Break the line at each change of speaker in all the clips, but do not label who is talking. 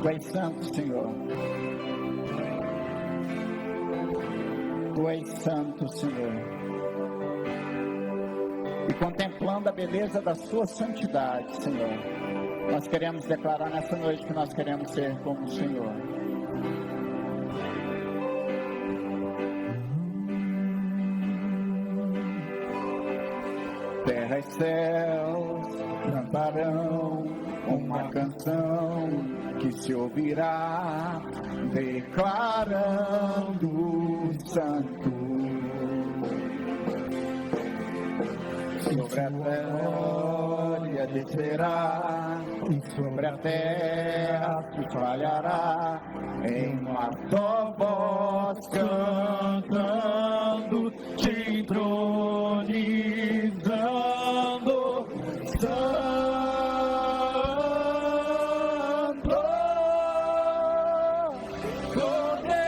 Tu és santo, Senhor. Tu és santo, Senhor. E contemplando a beleza da sua santidade, Senhor, nós queremos declarar nessa noite que nós queremos ser como o Senhor. Terra e céus cantarão uma canção que se ouvirá, declarando santo. Sobre a glória descerá, sobre a terra se espalhará, em uma só voz cantando, te entronizando, santo,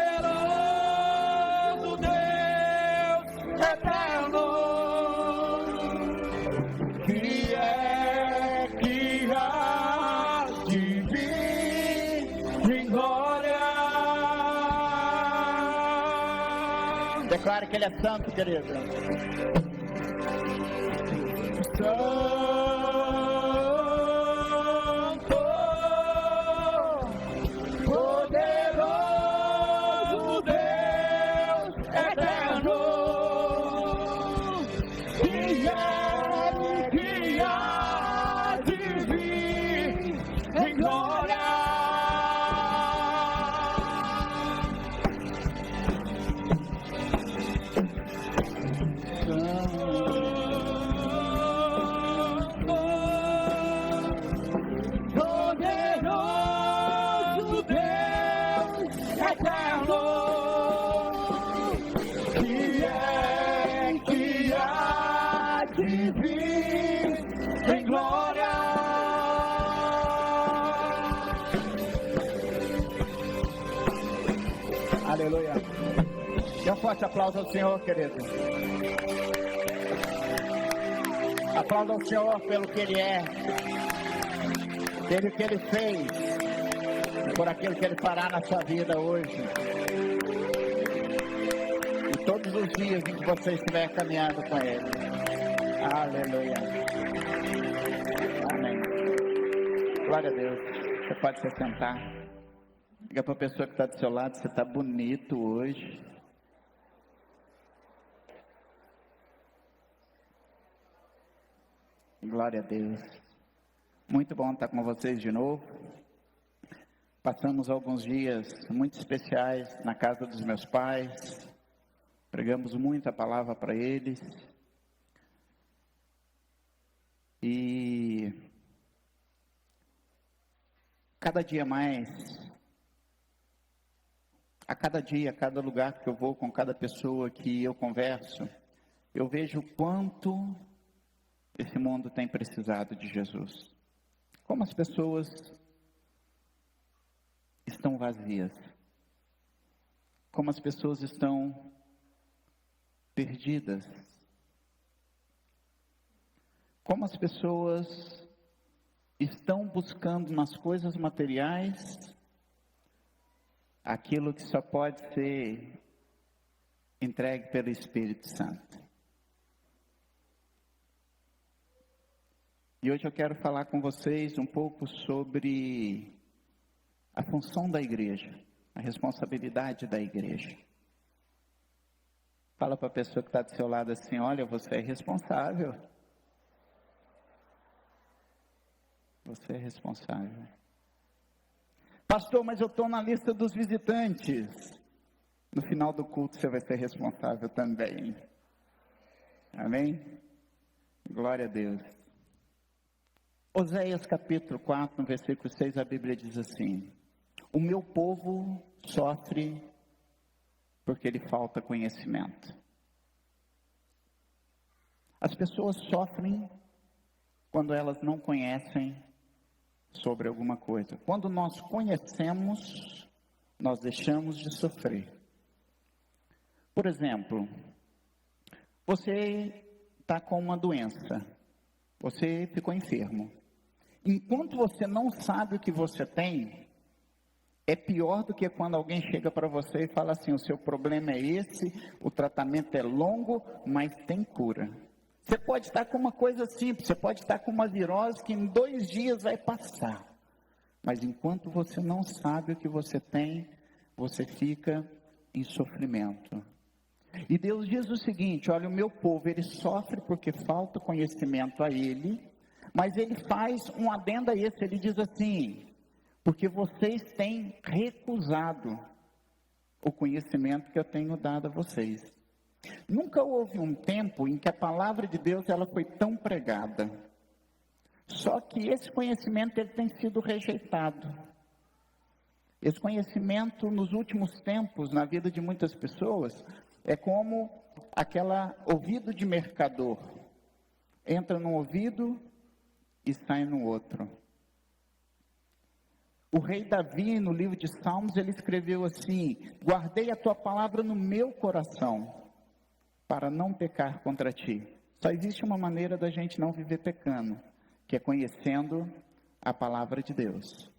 poderoso Deus eterno. Declare que Ele é santo, querido. Santo, poderoso Deus eterno, que há de vir em glória. Aleluia. Dê um forte aplauso ao Senhor, querido. Aplauda ao Senhor pelo que Ele é, pelo que Ele fez, e por aquilo que Ele fará na sua vida hoje. E todos os dias em que você estiver caminhando com Ele. Aleluia. Amém. Glória a Deus. Você pode se sentar. Diga para a pessoa que está do seu lado, você está bonito hoje. Glória a Deus. Muito bom estar com vocês de novo. Passamos alguns dias muito especiais na casa dos meus pais. Pregamos muita palavra para eles. E cada dia mais, a cada dia, a cada lugar que eu vou, com cada pessoa que eu converso, eu vejo o quanto esse mundo tem precisado de Jesus. Como as pessoas estão vazias. Como as pessoas estão perdidas. Como as pessoas estão buscando nas coisas materiais aquilo que só pode ser entregue pelo Espírito Santo. E hoje eu quero falar com vocês um pouco sobre a função da igreja, a responsabilidade da igreja. Fala para a pessoa que está do seu lado assim, olha, você é responsável. Você é responsável. Pastor, mas eu estou na lista dos visitantes. No final do culto você vai ser responsável também. Amém? Glória a Deus. Oséias capítulo 4, no versículo 6, a Bíblia diz assim: o meu povo sofre porque lhe falta conhecimento. As pessoas sofrem quando elas não conhecem sobre alguma coisa. Quando nós conhecemos, nós deixamos de sofrer. Por exemplo, você está com uma doença, você ficou enfermo. Enquanto você não sabe o que você tem, É pior do que quando alguém chega para você e fala assim: o seu problema é esse, o tratamento é longo, mas tem cura. Você pode estar com uma coisa simples, você pode estar com uma virose que em 2 dias vai passar. Mas enquanto você não sabe o que você tem, você fica em sofrimento. E Deus diz o seguinte: olha, o meu povo, ele sofre porque falta conhecimento a ele, mas ele faz um adendo a esse, ele diz assim: porque vocês têm recusado o conhecimento que eu tenho dado a vocês. Nunca houve um tempo em que a palavra de Deus ela foi tão pregada. Só que esse conhecimento ele tem sido rejeitado. Esse conhecimento nos últimos tempos, na vida de muitas pessoas, é como aquela ouvido de mercador. Entra num ouvido e sai no outro. O rei Davi, no livro de Salmos, ele escreveu assim: guardei a tua palavra no meu coração, para não pecar contra ti. Só existe uma maneira da gente não viver pecando, que é conhecendo a palavra de Deus.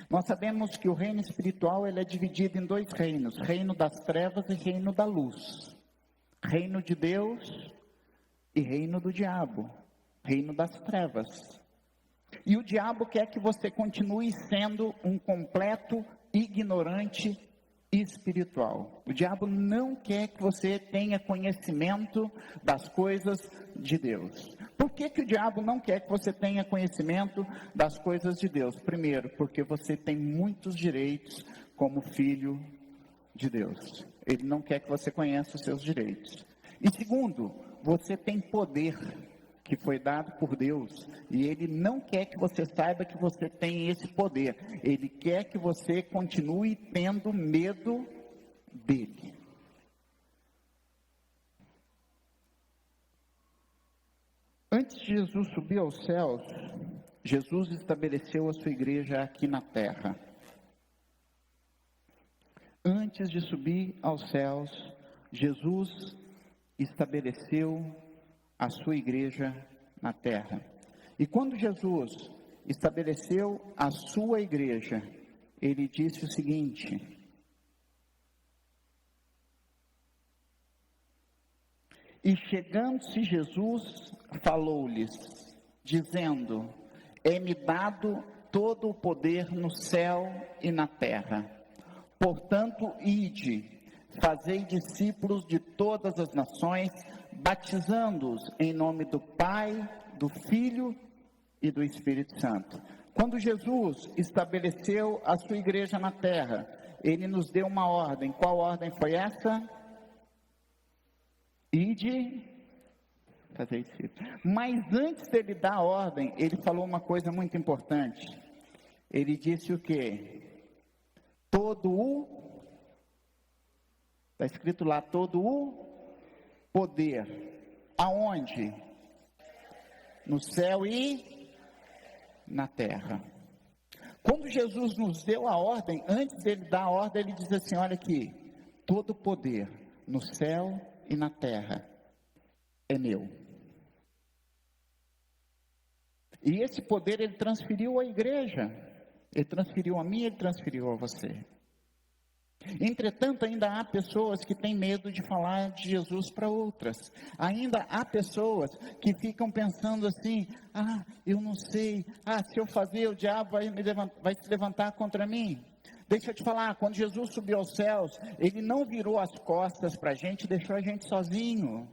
Nós sabemos que o reino espiritual ele é dividido em 2 reinos: reino das trevas e reino da luz. Reino de Deus e reino do diabo, reino das trevas. E o diabo quer que você continue sendo um completo ignorante espiritual. O diabo não quer que você tenha conhecimento das coisas de Deus. Por que o diabo não quer que você tenha conhecimento das coisas de Deus? Primeiro, porque você tem muitos direitos como filho de Deus. Ele não quer que você conheça os seus direitos. E segundo, você tem poder que foi dado por Deus, e Ele não quer que você saiba que você tem esse poder. Ele quer que você continue tendo medo dele. Antes de Jesus subir aos céus, Jesus estabeleceu a sua igreja aqui na terra. Antes de subir aos céus, Jesus estabeleceu a sua igreja na terra. E quando Jesus estabeleceu a sua igreja, ele disse o seguinte: e chegando-se Jesus, falou-lhes, dizendo: é-me dado todo o poder no céu e na terra. Portanto, ide, fazei discípulos de todas as nações, batizando-os em nome do Pai, do Filho e do Espírito Santo. Quando Jesus estabeleceu a sua igreja na terra, ele nos deu uma ordem. Qual ordem foi essa? Ide, fazer discípulos. Mas antes dele dar a ordem, ele falou uma coisa muito importante. Ele disse o quê? Está escrito lá, todo o poder. Aonde? No céu e na terra. Quando Jesus nos deu a ordem, antes dele dar a ordem, ele diz assim: olha aqui, todo o poder no céu e na terra é meu. E esse poder ele transferiu à igreja, ele transferiu a mim, ele transferiu a você. Entretanto, ainda há pessoas que têm medo de falar de Jesus para outras. Ainda há pessoas que ficam pensando assim: eu não sei, se eu fazer, o diabo vai se levantar contra mim. Deixa eu te falar, quando Jesus subiu aos céus, ele não virou as costas para a gente, deixou a gente sozinho.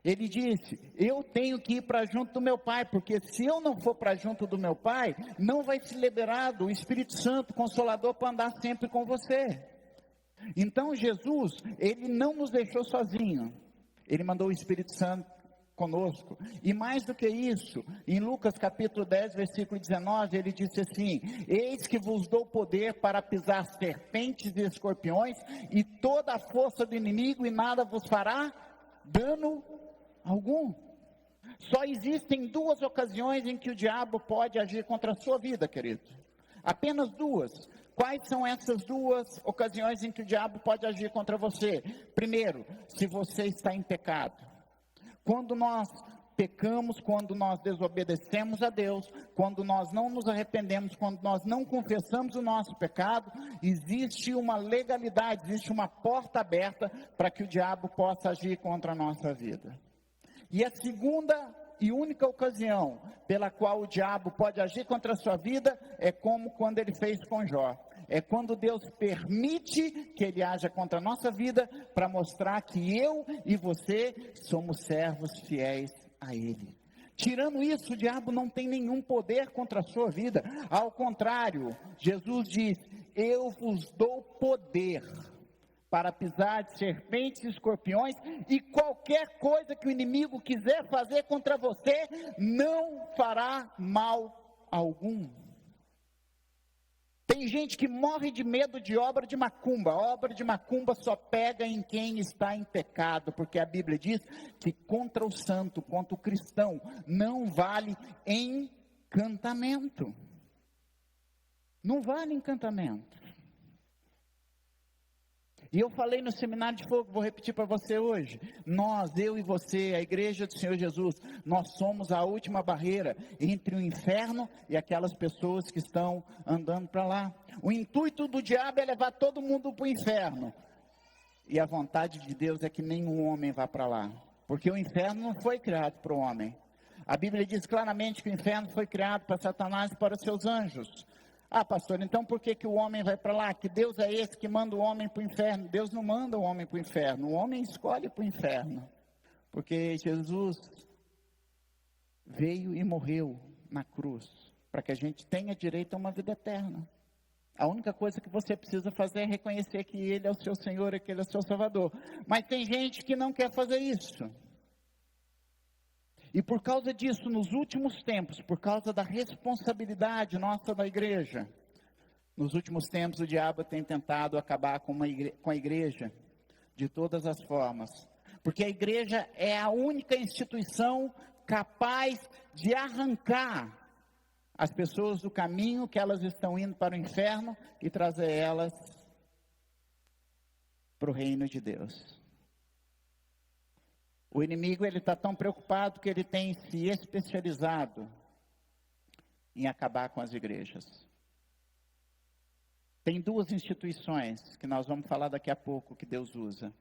Ele disse: eu tenho que ir para junto do meu Pai, porque se eu não for para junto do meu Pai, não vai ser liberado o Espírito Santo, Consolador, para andar sempre com você. Então Jesus, ele não nos deixou sozinho, ele mandou o Espírito Santo conosco. E mais do que isso, em Lucas capítulo 10, versículo 19, ele disse assim: eis que vos dou poder para pisar serpentes e escorpiões, e toda a força do inimigo, e nada vos fará dano algum. Só existem 2 ocasiões em que o diabo pode agir contra a sua vida, querido. Apenas 2. Quais são essas 2 ocasiões em que o diabo pode agir contra você? Primeiro, se você está em pecado. Quando nós pecamos, quando nós desobedecemos a Deus, quando nós não nos arrependemos, quando nós não confessamos o nosso pecado, existe uma legalidade, existe uma porta aberta para que o diabo possa agir contra a nossa vida. E a segunda e única ocasião pela qual o diabo pode agir contra a sua vida é como quando ele fez com Jó. É quando Deus permite que ele haja contra a nossa vida para mostrar que eu e você somos servos fiéis a ele. Tirando isso, o diabo não tem nenhum poder contra a sua vida. Ao contrário, Jesus diz: eu vos dou poder para pisar de serpentes e escorpiões, e qualquer coisa que o inimigo quiser fazer contra você, não fará mal algum. Tem gente que morre de medo de obra de macumba. A obra de macumba só pega em quem está em pecado, porque a Bíblia diz que contra o santo, contra o cristão, não vale encantamento. Não vale encantamento. E eu falei no seminário de fogo, vou repetir para você hoje. Nós, eu e você, a igreja do Senhor Jesus, nós somos a última barreira entre o inferno e aquelas pessoas que estão andando para lá. O intuito do diabo é levar todo mundo para o inferno. E a vontade de Deus é que nenhum homem vá para lá. Porque o inferno não foi criado para o homem. A Bíblia diz claramente que o inferno foi criado para Satanás e para os seus anjos. Ah, pastor, então por que o homem vai para lá? Que Deus é esse que manda o homem para o inferno? Deus não manda o homem para o inferno, o homem escolhe para o inferno. Porque Jesus veio e morreu na cruz, para que a gente tenha direito a uma vida eterna. A única coisa que você precisa fazer é reconhecer que Ele é o seu Senhor e que Ele é o seu Salvador. Mas tem gente que não quer fazer isso. E por causa disso, nos últimos tempos, por causa da responsabilidade nossa da igreja, nos últimos tempos o diabo tem tentado acabar com a igreja de todas as formas. Porque a igreja é a única instituição capaz de arrancar as pessoas do caminho que elas estão indo para o inferno e trazer elas para o reino de Deus. O inimigo, ele está tão preocupado que ele tem se especializado em acabar com as igrejas. Tem duas instituições que nós vamos falar daqui a pouco que Deus usa.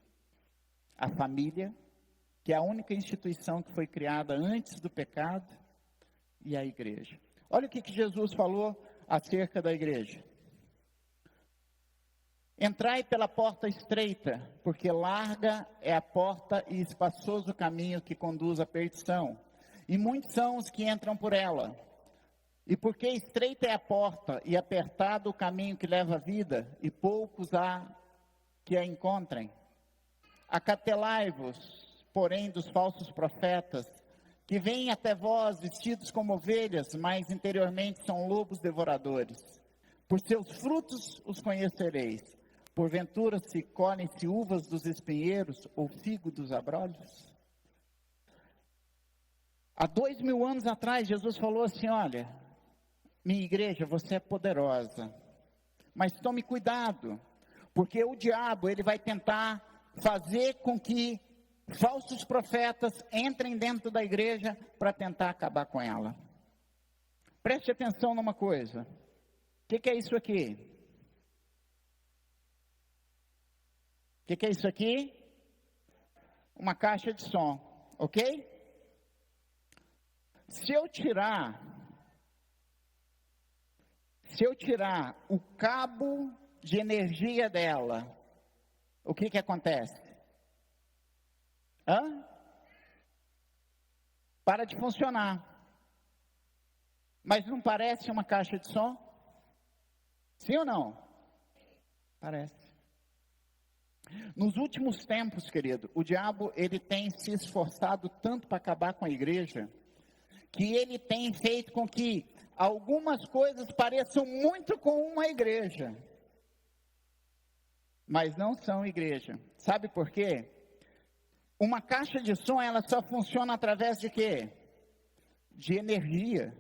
A família, que é a única instituição que foi criada antes do pecado, e a igreja. Olha o que Jesus falou acerca da igreja. Entrai pela porta estreita, porque larga é a porta e espaçoso o caminho que conduz à perdição. E muitos são os que entram por ela. E porque estreita é a porta e apertado o caminho que leva à vida, e poucos há que a encontrem. Acautelai-vos, porém, dos falsos profetas, que vêm até vós vestidos como ovelhas, mas interiormente são lobos devoradores. Por seus frutos os conhecereis. Porventura se colhem-se uvas dos espinheiros ou figo dos abrolhos? Há 2000 anos atrás, Jesus falou assim: olha, minha igreja, você é poderosa, mas tome cuidado, porque o diabo, ele vai tentar fazer com que falsos profetas entrem dentro da igreja para tentar acabar com ela. Preste atenção numa coisa. O que é isso aqui? O que é isso aqui? Uma caixa de som, ok? Se eu tirar o cabo de energia dela, o que acontece? Para de funcionar. Mas não parece uma caixa de som? Sim ou não? Parece. Nos últimos tempos, querido, o diabo, ele tem se esforçado tanto para acabar com a igreja, que ele tem feito com que algumas coisas pareçam muito com uma igreja, mas não são igreja. Sabe por quê? Uma caixa de som, ela só funciona através de quê? De energia.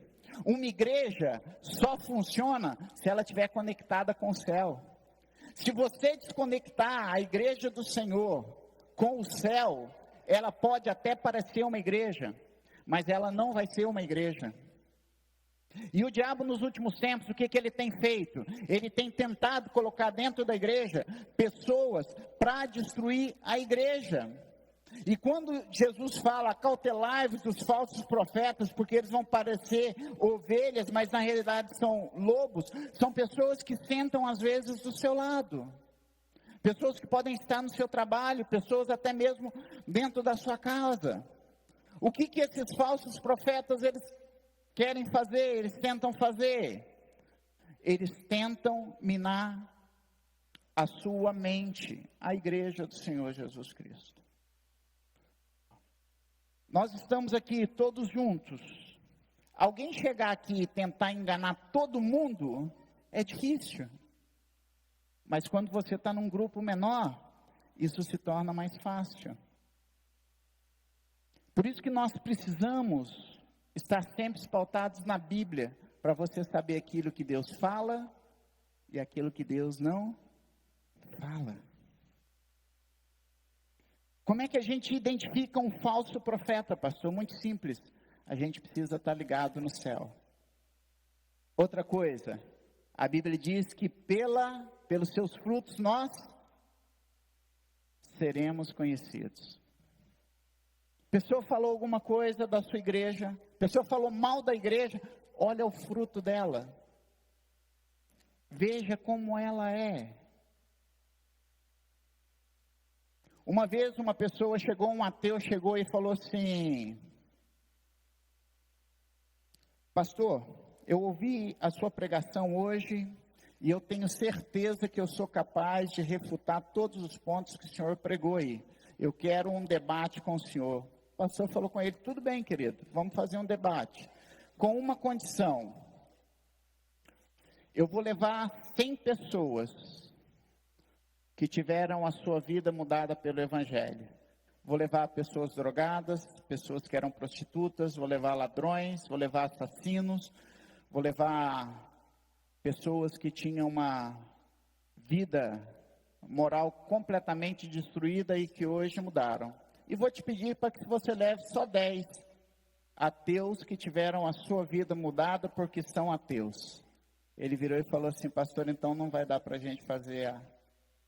Uma igreja só funciona se ela estiver conectada com o céu. Se você desconectar a igreja do Senhor com o céu, ela pode até parecer uma igreja, mas ela não vai ser uma igreja. E o diabo nos últimos tempos, o que ele tem feito? Ele tem tentado colocar dentro da igreja pessoas para destruir a igreja. E quando Jesus fala, cautelai-vos dos falsos profetas, porque eles vão parecer ovelhas, mas na realidade são lobos, são pessoas que sentam às vezes do seu lado. Pessoas que podem estar no seu trabalho, pessoas até mesmo dentro da sua casa. O que esses falsos profetas, eles querem fazer, eles tentam fazer? Eles tentam minar a sua mente, a igreja do Senhor Jesus Cristo. Nós estamos aqui todos juntos. Alguém chegar aqui e tentar enganar todo mundo, é difícil. Mas quando você está num grupo menor, isso se torna mais fácil. Por isso que nós precisamos estar sempre pautados na Bíblia, para você saber aquilo que Deus fala e aquilo que Deus não fala. Como é que a gente identifica um falso profeta, pastor? Muito simples, a gente precisa estar ligado no céu. Outra coisa, a Bíblia diz que pelos seus frutos nós seremos conhecidos. A pessoa falou alguma coisa da sua igreja, a pessoa falou mal da igreja, olha o fruto dela. Veja como ela é. Uma vez uma pessoa chegou, um ateu chegou e falou assim: pastor, eu ouvi a sua pregação hoje e eu tenho certeza que eu sou capaz de refutar todos os pontos que o senhor pregou aí. Eu quero um debate com o senhor. O pastor falou com ele: tudo bem, querido, vamos fazer um debate. Com uma condição: eu vou levar 100 pessoas que tiveram a sua vida mudada pelo Evangelho. Vou levar pessoas drogadas, pessoas que eram prostitutas, vou levar ladrões, vou levar assassinos, vou levar pessoas que tinham uma vida moral completamente destruída e que hoje mudaram. E vou te pedir para que você leve só 10 ateus que tiveram a sua vida mudada porque são ateus. Ele virou e falou assim: pastor, então não vai dar para a gente fazer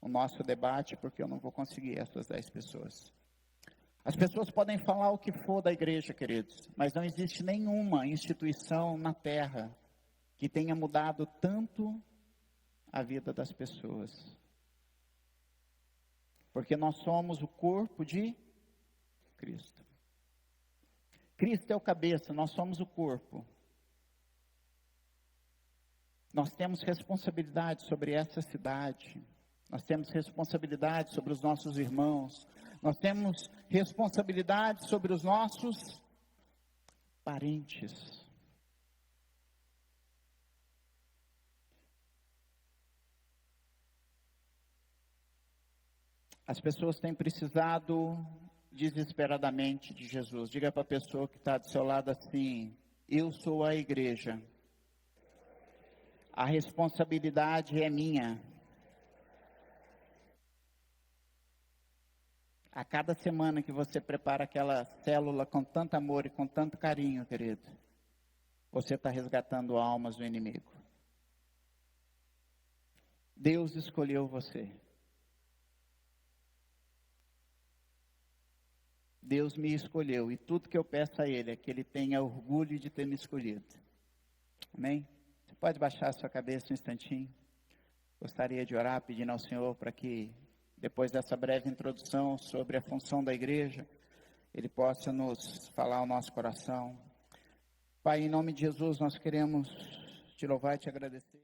o nosso debate, porque eu não vou conseguir essas 10 pessoas. As pessoas podem falar o que for da igreja, queridos, mas não existe nenhuma instituição na terra que tenha mudado tanto a vida das pessoas. Porque nós somos o corpo de Cristo. Cristo é o cabeça, nós somos o corpo. Nós temos responsabilidade sobre essa cidade. Nós temos responsabilidade sobre os nossos irmãos. Nós temos responsabilidade sobre os nossos parentes. As pessoas têm precisado desesperadamente de Jesus. Diga para a pessoa que está do seu lado assim: eu sou a igreja. A responsabilidade é minha. A cada semana que você prepara aquela célula com tanto amor e com tanto carinho, querido, você está resgatando almas do inimigo. Deus escolheu você. Deus me escolheu, e tudo que eu peço a Ele é que Ele tenha orgulho de ter me escolhido. Amém? Você pode baixar a sua cabeça um instantinho? Gostaria de orar pedindo ao Senhor para que, depois dessa breve introdução sobre a função da igreja, Ele possa nos falar ao nosso coração. Pai, em nome de Jesus, nós queremos te louvar e te agradecer.